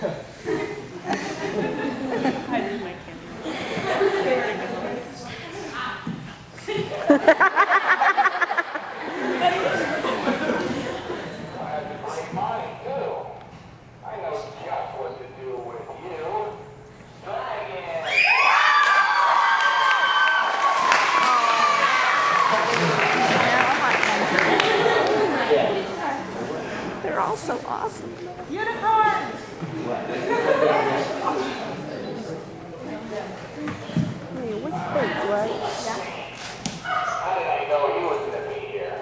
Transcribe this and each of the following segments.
I did my I know just what to do with you. Dragon! They're all so awesome. unicorn! Hey, what's this, right? How did I know he was going to be here?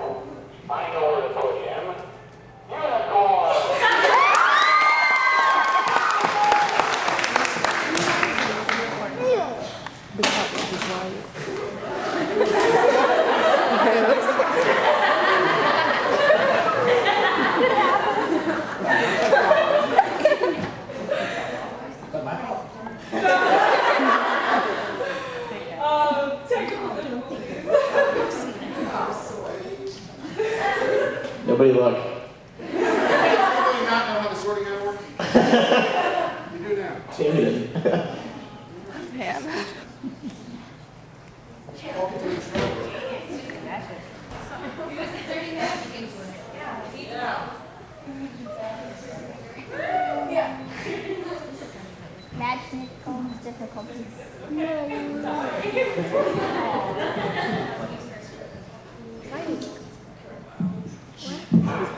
I know where to put him. Unicorn! Nobody look. Do you not know how the sorting hat works? You do now. Champion. Man. Magical difficulties.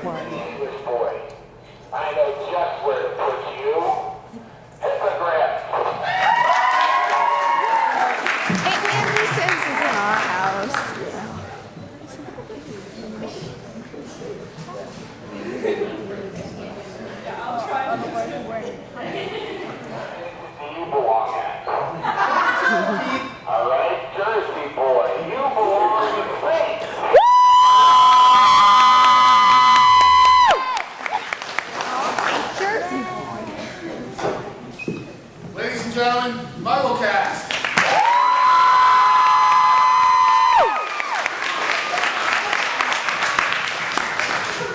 English boy. I know just where to put you. Hippogriff! Andy says it's in our house. You belong at. All right, Jersey boy, you belong in space. Ladies and gentlemen, Mugglecast.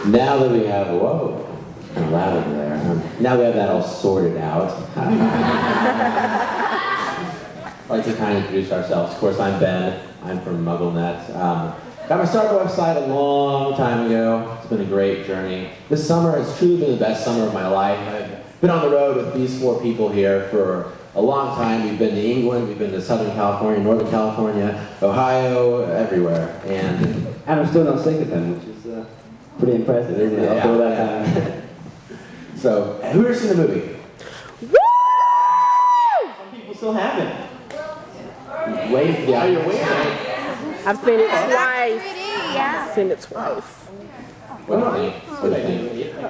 Now that we have, whoa, kind of loud over there. Now we have that all sorted out. I'd like to kind of introduce ourselves. Of course, I'm Ben. I'm from MuggleNet. Got my start website a long time ago. It's been a great journey. This summer has truly been the best summer of my life. I've been on the road with these four people here for a long time. We've been to England, we've been to Southern California, Northern California, Ohio, everywhere. And I'm still not sick of them, which is pretty impressive, isn't it? Yeah. After all that time. so, who has seen the movie? Some people still haven't. Wait, yeah, you're waiting. I've seen it twice. Yeah. I've seen it twice. What do you think? What do you think?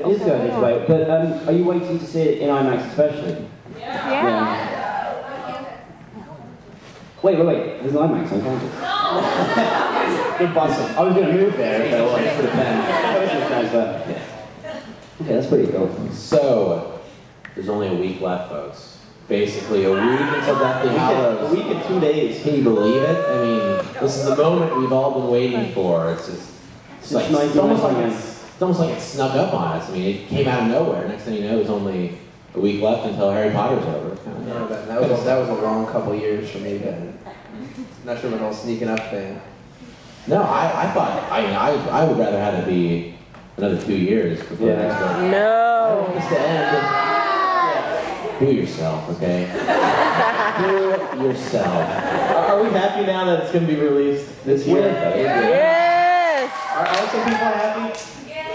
It is going this way, but are you waiting to see it in IMAX especially? Yeah. Wait, there's an IMAX on campus. Good busting. I was going to move there if I was for the pen. Okay, that's pretty cool. So, there's only a week left, folks. Basically, a week until Deathly Hallows. A week and 2 days. Can you believe it? I mean, this is the moment we've all been waiting for. It's just, it's almost like it snuck up on us. I mean, it came out of nowhere. Next thing you know, there's only a week left until Harry Potter's over. Yeah, that was a long couple years for me, Ben. Not sure about the whole sneaking up thing. No, I thought, I would rather have it be another 2 years before next book. I No. want this to end. Do yourself, okay? Do yourself. Are we happy now that it's going to be released this year? Yes. Are some people happy?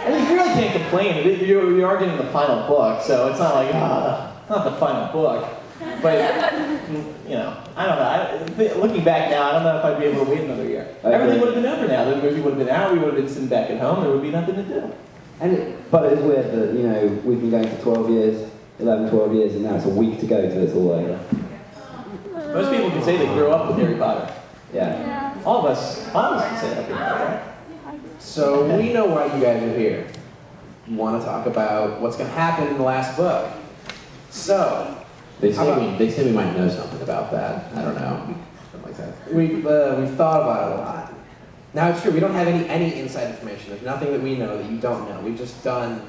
I mean, you really can't complain. You are getting the final book, so it's not like, not the final book. But, you know, I don't know. Looking back now, I don't know if I'd be able to wait another year. Everything would have been over now. The movie would have been out. We would have been sitting back at home. There would be nothing to do. But it is weird that, you know, we've been going for 12 years, 11, 12 years, and now it's a week to go till it's all over. Most people can say they grew up with Harry Potter. Yeah. All of us can say that, right? So we know why you guys are here. You want to talk about what's going to happen in the last book. So, They say we might know something about that. I don't know. Something like that. we've thought about it a lot. Now it's true, we don't have any inside information. There's nothing that we know that you don't know. We've just done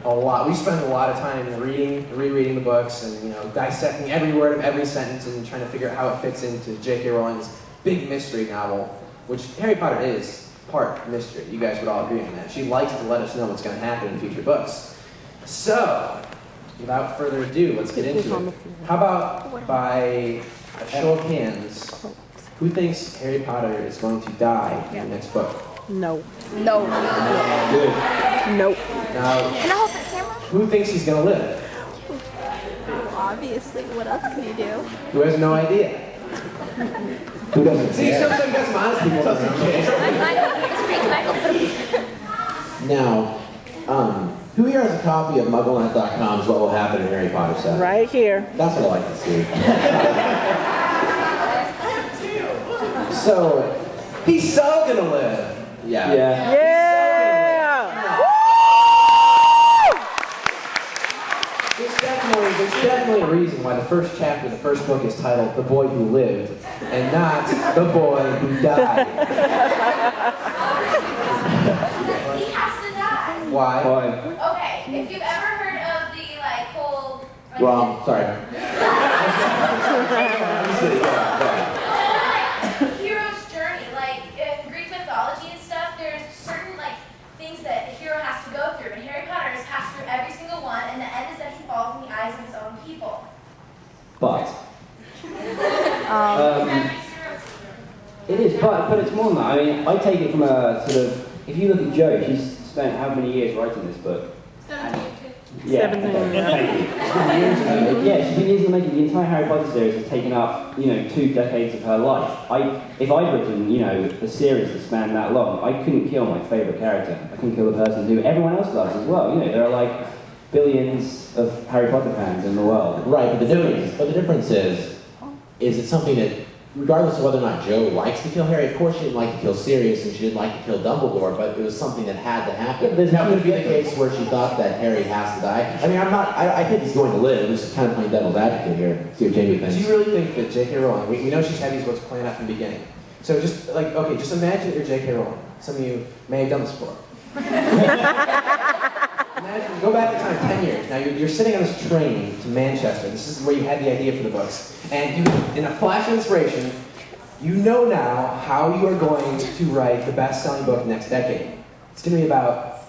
a lot. We spend a lot of time rereading the books, and dissecting every word of every sentence and trying to figure out how it fits into J.K. Rowling's big mystery novel, which Harry Potter is part mystery. You guys would all agree on that. She likes to let us know what's going to happen in future books. So, without further ado, let's get into it. How about by a show of hands, who thinks Harry Potter is going to die in the next book? No. No. Good. Nope. Now, Can I hold the camera? who thinks he's going to live? Obviously, what else can you do? Who has no idea? Who doesn't See, care? sometimes got some honest people doesn't Now, who here has a copy of MuggleNet.com is what will happen in Harry Potter 7? Right here. That's what I like to see. So, He's so gonna live. yeah. Yeah. Yeah. There's definitely a reason why the first chapter of the first book is titled The Boy Who Lived, and not The Boy Who Died. He has to die. Why? Why? Okay, if you've ever heard of the whole Well, sorry. hero's journey, in Greek mythology and stuff, there's certain things that a hero has to go through, and Harry Potter has passed through every single one, and the end is that he falls in the eyes of his own people. But it is, but it's more than that. I mean, I take it from a sort of. If you look at Jo, she's spent how many years writing this book? 17. Yeah, 17, okay, yeah. thank you. Yeah, she's been years in the making. The entire Harry Potter series has taken up, 2 decades of her life. If I'd written, a series that spanned that long, I couldn't kill my favourite character. I couldn't kill the person who everyone else loves as well. There are billions of Harry Potter fans in the world. Right, but the difference is it something that, regardless of whether or not Jo likes to kill Harry, of course she didn't like to kill Sirius and she didn't like to kill Dumbledore, but it was something that had to happen. Yeah, now, could it be the case where she thought that Harry has to die? I mean, I think he's going to live. I'm just kind of playing devil's advocate here. See what Jamie thinks. Do you really think that J.K. Rowling, we know she's had these books planned out from the beginning. So just just imagine that you're J.K. Rowling. Some of you may have done this before. Imagine, go back in time 10 years. Now you're sitting on this train to Manchester. This is where you had the idea for the books. And you, in a flash of inspiration, you know now how you are going to write the best-selling book next decade. It's going to be about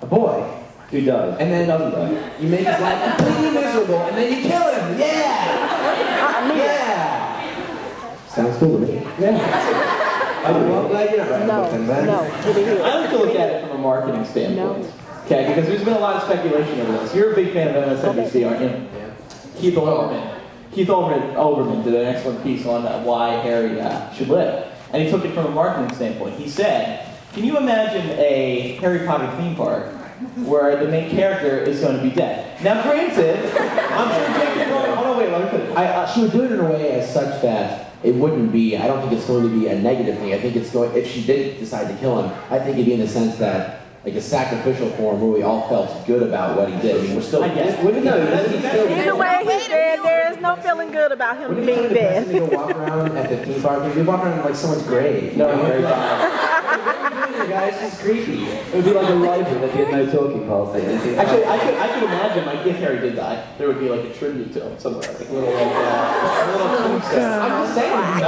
a boy Who does? and then doesn't die. you make his life completely miserable, and then you kill him. Yeah! Yeah! Sounds cool to me. Yeah. I'm glad you're not writing a book then, Ben. No. Get it here. I like to look at it from a marketing standpoint. Okay, because there's been a lot of speculation over this. You're a big fan of MSNBC, aren't you? Yeah. Keith Olbermann did an excellent piece on why Harry should live. And he took it from a marketing standpoint. He said, can you imagine a Harry Potter theme park where the main character is going to be dead? Now granted, I'm sure J.K. Rowling, hold on, wait, let me finish. She would do it in a way as such that it wouldn't be, I don't think it's going to be a negative thing. I think it's going, if she did decide to kill him, I think it'd be in the sense that, like a sacrificial form where we all felt good about what he did. I mean, we're still, I guess. Wouldn't know. Either way, he's dead. There is no feeling good about him Wouldn't it be being kind of depressing dead. to go walk around at the theme park? You'd walk around like someone's grave. No, Harry Harry Potter. What are you doing, guys? This is creepy. It would be like a library. There'd be a no talking policy. Actually, I could imagine, if Harry did die, there would be a tribute to him somewhere, a little tombstone. I'm just saying.